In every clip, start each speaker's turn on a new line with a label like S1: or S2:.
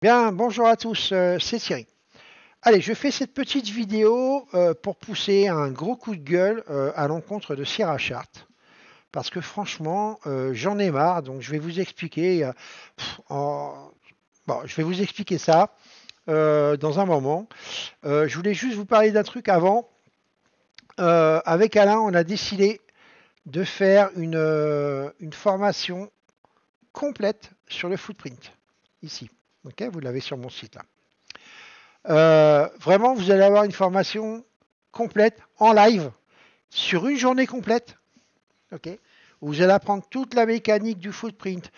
S1: Bien, bonjour à tous, c'est Thierry. Allez, je fais cette petite vidéo pour pousser un gros coup de gueule à l'encontre de Sierra Chart. Parce que franchement, j'en ai marre, donc je vais vous expliquer. Bon, je vais vous expliquer ça dans un moment. Je voulais juste vous parler d'un truc avant. Avec Alain, on a décidé de faire une formation complète sur le footprint, ici. Ok, vous l'avez sur mon site là. Vraiment, vous allez avoir une formation complète en live sur une journée complète. Ok, vous allez apprendre toute la mécanique du footprint,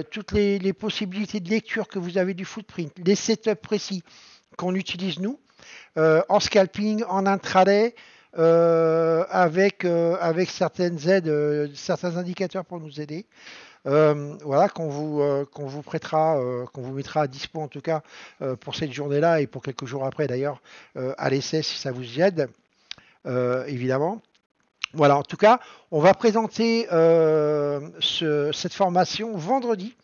S1: toutes les possibilités de lecture que vous avez du footprint, les setups précis qu'on utilise nous en scalping, en intraday, avec certaines aides, certains indicateurs pour nous aider. Voilà, qu'on vous prêtera, qu'on vous mettra à dispo en tout cas pour cette journée-là et pour quelques jours après d'ailleurs à l'essai si ça vous aide, évidemment. Voilà, en tout cas, on va présenter cette formation vendredi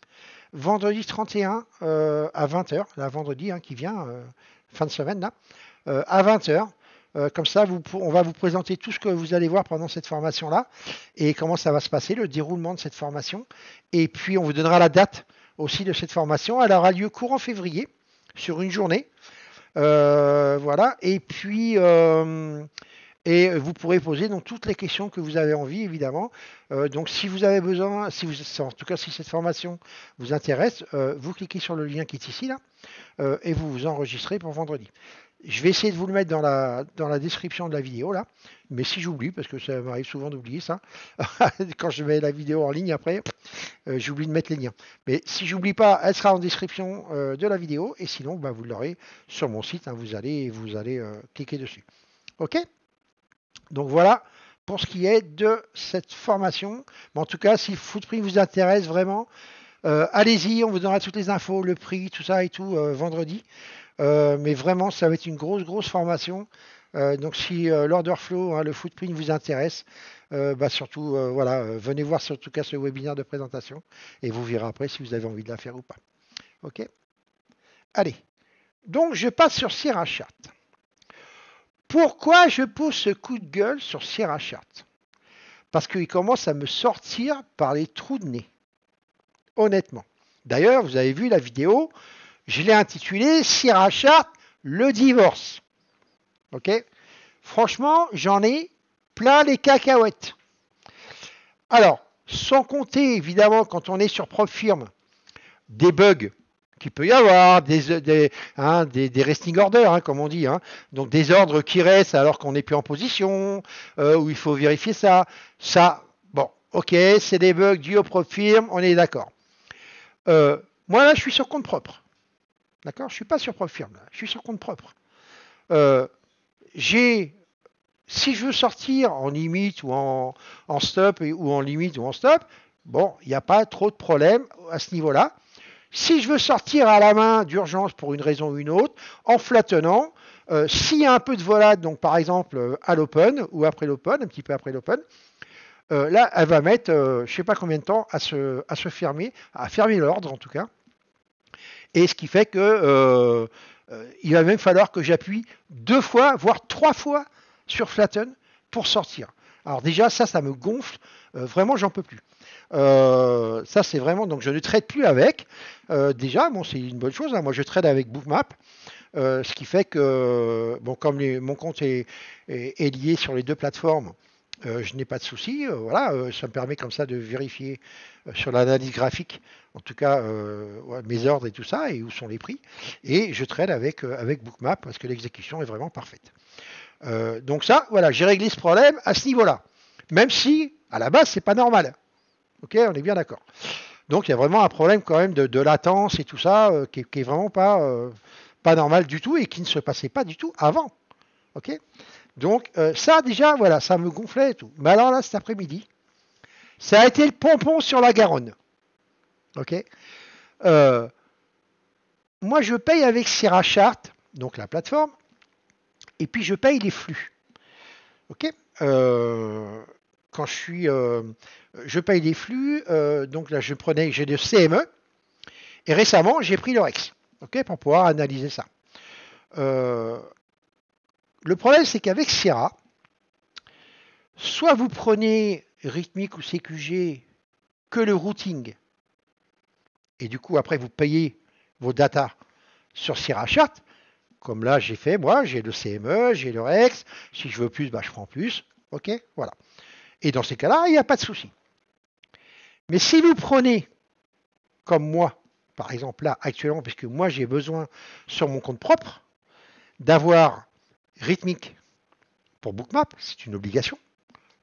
S1: 31 à 20h, là vendredi qui vient, fin de semaine là, à 20h. Comme ça, on va vous présenter tout ce que vous allez voir pendant cette formation-là et comment ça va se passer, le déroulement de cette formation. Et puis, on vous donnera la date aussi de cette formation. Elle aura lieu courant février sur une journée. Voilà. Et puis, vous pourrez poser donc toutes les questions que vous avez envie, évidemment. Donc, si vous avez besoin, en tout cas, si cette formation vous intéresse, vous cliquez sur le lien qui est ici, là, et vous vous enregistrez pour vendredi. Je vais essayer de vous le mettre dans la description de la vidéo là, mais si j'oublie, parce que ça m'arrive souvent d'oublier ça, quand je mets la vidéo en ligne après, j'oublie de mettre les liens. Mais si j'oublie pas, elle sera en description de la vidéo, et sinon bah, vous l'aurez sur mon site, vous allez cliquer dessus. Ok? Donc voilà pour ce qui est de cette formation. Mais en tout cas, si le Footprint vous intéresse vraiment, allez-y, on vous donnera toutes les infos, le prix, tout ça et tout vendredi. Mais vraiment, ça va être une grosse formation. Donc si l'order flow, le footprint vous intéresse, bah surtout, voilà, venez voir en tout cas ce webinaire de présentation et vous verrez après si vous avez envie de la faire ou pas. Ok. Allez. Donc je passe sur Sierra Chart. Pourquoi je pousse ce coup de gueule sur Sierra Chart? Parce qu'il commence à me sortir par les trous de nez. Honnêtement. D'ailleurs, vous avez vu la vidéo. Je l'ai intitulé Sierra Chart, le divorce. Ok. Franchement, j'en ai plein les cacahuètes. Alors, sans compter évidemment quand on est sur PropFirm, des bugs qu'il peut y avoir, des resting orders, comme on dit, donc des ordres qui restent alors qu'on n'est plus en position, où il faut vérifier ça. Ça, bon, ok, c'est des bugs dus au PropFirm, on est d'accord. Moi là, je suis sur compte propre. D'accord? Je ne suis pas sur PropFirm, là. Je suis sur compte propre. Si je veux sortir en limite ou en stop ou en limite ou en stop, bon, il n'y a pas trop de problème à ce niveau-là. Si je veux sortir à la main d'urgence pour une raison ou une autre, en flatonnant, s'il y a un peu de volade, donc par exemple à l'open ou après l'open, un petit peu après l'open, là, elle va mettre je ne sais pas combien de temps à se fermer, à fermer l'ordre en tout cas. Et ce qui fait que il va même falloir que j'appuie 2 fois, voire 3 fois sur Flatten pour sortir. Alors déjà, ça me gonfle. Vraiment, j'en peux plus. Ça, c'est vraiment... Donc, je ne trade plus avec. Déjà, bon, c'est une bonne chose. Moi, je trade avec Bookmap. Ce qui fait que, bon, comme mon compte est lié sur les 2 plateformes, je n'ai pas de souci. Voilà, ça me permet comme ça de vérifier sur l'analyse graphique, en tout cas, mes ordres et tout ça, et où sont les prix. Et je trade avec Bookmap parce que l'exécution est vraiment parfaite. Donc ça, voilà, j'ai réglé ce problème à ce niveau-là. Même si, à la base, c'est pas normal. Ok, on est bien d'accord. Donc il y a vraiment un problème quand même de latence et tout ça qui est vraiment pas normal du tout et qui ne se passait pas du tout avant. Ok. Donc ça déjà, voilà, ça me gonflait et tout. Mais alors là, cet après-midi, ça a été le pompon sur la Garonne. Ok. Moi, je paye avec Sierra Chart, donc la plateforme, et puis je paye les flux. Ok. Quand je paye les flux, donc là, j'ai le CME, et récemment, j'ai pris le Rex. ok, pour pouvoir analyser ça. Le problème, c'est qu'avec Sierra, soit vous prenez rythmique ou CQG que le routing, et du coup, après, vous payez vos datas sur Sierra Chart, comme là, j'ai fait, moi, j'ai le CME, j'ai le REX, si je veux plus, bah, je prends plus, ok, voilà. Et dans ces cas-là, il n'y a pas de souci. Mais si vous prenez, comme moi, par exemple là, actuellement, puisque moi, j'ai besoin, sur mon compte propre, d'avoir rythmique pour Bookmap, c'est une obligation,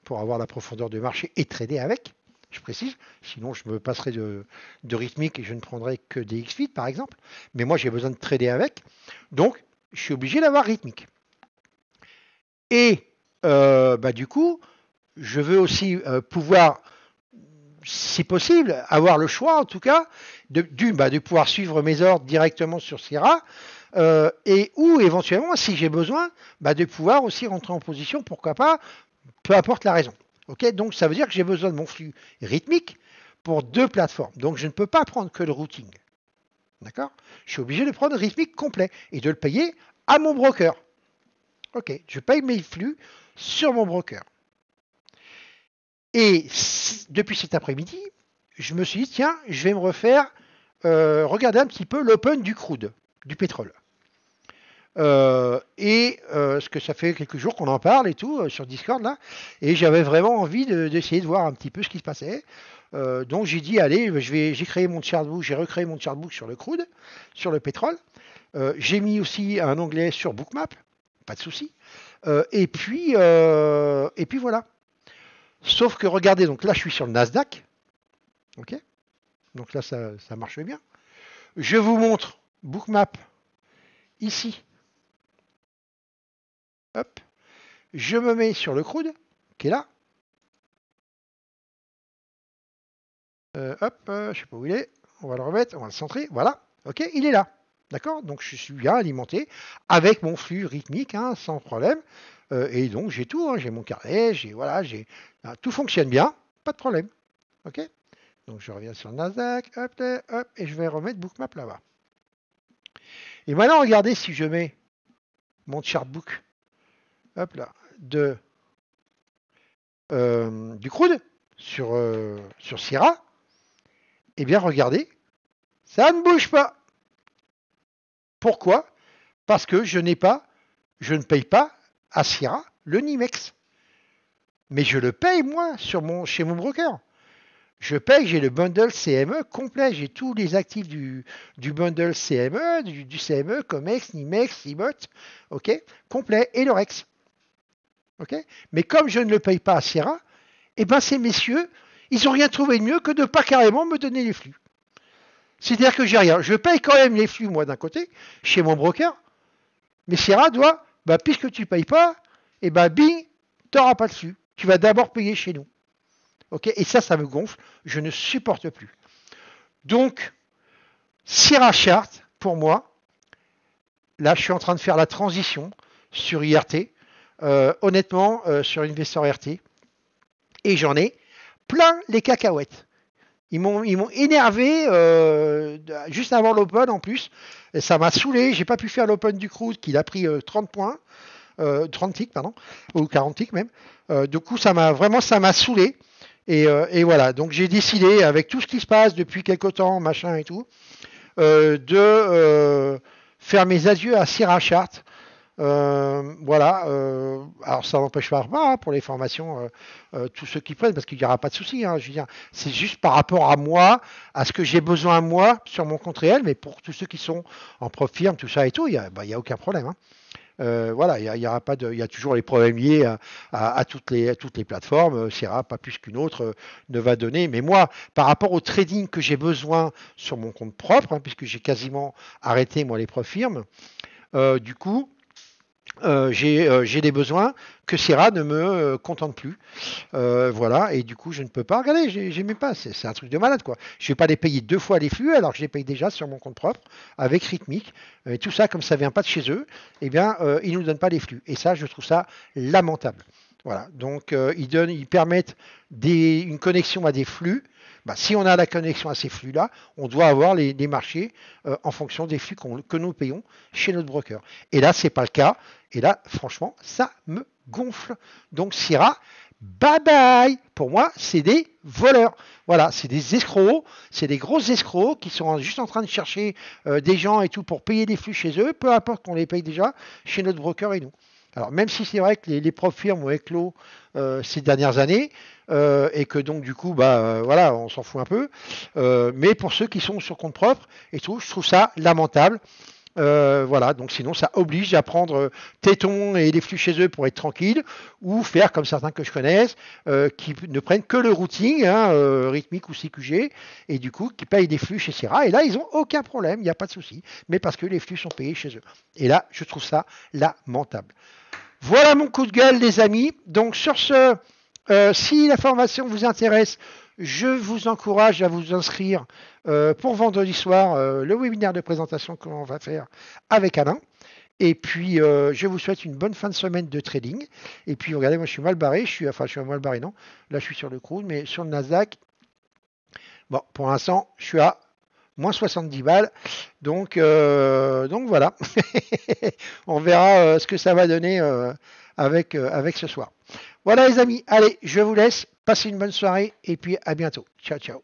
S1: pour avoir la profondeur de marché et trader avec, je précise, sinon je me passerai de rythmique et je ne prendrai que des XFeed par exemple, mais moi j'ai besoin de trader avec, donc je suis obligé d'avoir rythmique. Et bah, du coup, je veux aussi pouvoir, si possible, avoir le choix en tout cas, de pouvoir suivre mes ordres directement sur Sierra, et ou éventuellement, si j'ai besoin, bah, de pouvoir aussi rentrer en position, pourquoi pas, peu importe la raison. Okay, donc ça veut dire que j'ai besoin de mon flux rythmique pour deux plateformes. Donc je ne peux pas prendre que le routing. D'accord? Je suis obligé de prendre le rythmique complet et de le payer à mon broker. Ok, je paye mes flux sur mon broker. Et depuis cet après-midi, je me suis dit, tiens, je vais me refaire, regarder un petit peu l'open du crude, du pétrole. Ce que ça fait quelques jours qu'on en parle et tout sur Discord là, et j'avais vraiment envie d'essayer de voir un petit peu ce qui se passait. Donc j'ai dit allez, j'ai créé mon chartbook, j'ai recréé mon chartbook sur le crude, sur le pétrole. J'ai mis aussi un onglet sur Bookmap, pas de souci. Et puis voilà. Sauf que regardez, donc là je suis sur le Nasdaq, ok. Donc là ça marche bien. Je vous montre Bookmap ici. Hop. Je me mets sur le crude, qui est là. Hop, je sais pas où il est. On va le remettre, on va le centrer. Voilà. Ok, il est là. D'accord. Donc je suis bien alimenté avec mon flux rythmique, hein, sans problème. Et donc j'ai tout. Hein, j'ai mon carnet, tout fonctionne bien, pas de problème. Ok. Donc je reviens sur le Nasdaq, hop, hop, et je vais remettre Bookmap là-bas. Et maintenant, regardez si je mets mon chartbook, hop là, du crude sur Sierra. Eh bien, regardez, ça ne bouge pas. Pourquoi? Parce que je ne paye pas à Sierra le NYMEX. Mais je le paye, moi, chez mon broker. Je paye, j'ai le bundle CME complet. J'ai tous les actifs du bundle CME, du CME, COMEX, NYMEX, CIBOT, ok, complet, et le REX. Ok. Mais comme je ne le paye pas à Sierra, eh ben ces messieurs, ils n'ont rien trouvé de mieux que de ne pas carrément me donner les flux. C'est-à-dire que j'ai rien. Je paye quand même les flux, moi, d'un côté, chez mon broker, mais Sierra doit, bah, puisque tu ne payes pas, et bah, bing, tu n'auras pas de flux. Tu vas d'abord payer chez nous. Okay, et ça me gonfle. Je ne supporte plus. Donc, Sierra Chart, pour moi, là, je suis en train de faire la transition sur IRT. Honnêtement, sur Investor RT. Et j'en ai plein les cacahuètes. Ils m'ont énervé juste avant l'open en plus. Et ça m'a saoulé. J'ai pas pu faire l'open du cruise qu'il a pris 30 points. 30 ticks, pardon. Ou 40 ticks même. Du coup, ça m'a saoulé. Et voilà. Donc j'ai décidé, avec tout ce qui se passe depuis quelques temps, machin et tout, de faire mes adieux à Sierra Chart. Voilà. Alors ça n'empêche pas hein, pour les formations, tous ceux qui prennent, parce qu'il n'y aura pas de souci. Hein, je veux dire, c'est juste par rapport à moi, à ce que j'ai besoin moi sur mon compte réel, mais pour tous ceux qui sont en prop firme, tout ça et tout, il y a aucun problème. Hein. Voilà, il y aura pas de, il y a toujours les problèmes liés à toutes les plateformes. Sierra, pas plus qu'une autre, ne va donner. Mais moi, par rapport au trading que j'ai besoin sur mon compte propre, hein, puisque j'ai quasiment arrêté moi les prop firmes, du coup. J'ai des besoins que Sierra ne me contente plus. Voilà, et du coup, je ne peux pas regarder, j'ai même pas, c'est un truc de malade, quoi. Je ne vais pas les payer deux fois les flux, alors que je les paye déjà sur mon compte propre, avec Rythmique. Et tout ça, comme ça vient pas de chez eux, eh bien, ils ne nous donnent pas les flux. Et ça, je trouve ça lamentable. Voilà, donc ils permettent une connexion à des flux, Bah, si on a la connexion à ces flux-là, on doit avoir les marchés en fonction des flux que nous payons chez notre broker. Et là, c'est pas le cas. Et là, franchement, ça me gonfle. Donc, Syrah, bye bye. Pour moi, c'est des voleurs. Voilà, c'est des escrocs, c'est des grosses escrocs qui sont juste en train de chercher des gens et tout pour payer des flux chez eux, peu importe qu'on les paye déjà chez notre broker et nous. Alors, même si c'est vrai que les propres firmes ont éclos ces dernières années, et que donc du coup, voilà, on s'en fout un peu. Mais pour ceux qui sont sur compte propre et tout, je trouve ça lamentable. Voilà, donc sinon ça oblige à prendre Téton et les flux chez eux pour être tranquille, ou faire comme certains que je connaisse, qui ne prennent que le routing, hein, rythmique ou CQG, et du coup qui payent des flux chez Sierra, et là ils n'ont aucun problème, il n'y a pas de souci, mais parce que les flux sont payés chez eux. Et là, je trouve ça lamentable. Voilà mon coup de gueule, les amis. Donc sur ce, si la formation vous intéresse, je vous encourage à vous inscrire pour vendredi soir, le webinaire de présentation que l'on va faire avec Alain. Et puis, je vous souhaite une bonne fin de semaine de trading. Et puis, regardez, moi, je suis mal barré. Je suis mal barré, non. Là, je suis sur le crude, mais sur le Nasdaq, bon, pour l'instant, je suis à moins 70 balles. Donc voilà. On verra ce que ça va donner avec ce soir. Voilà les amis, allez, je vous laisse, passez une bonne soirée et puis à bientôt. Ciao, ciao.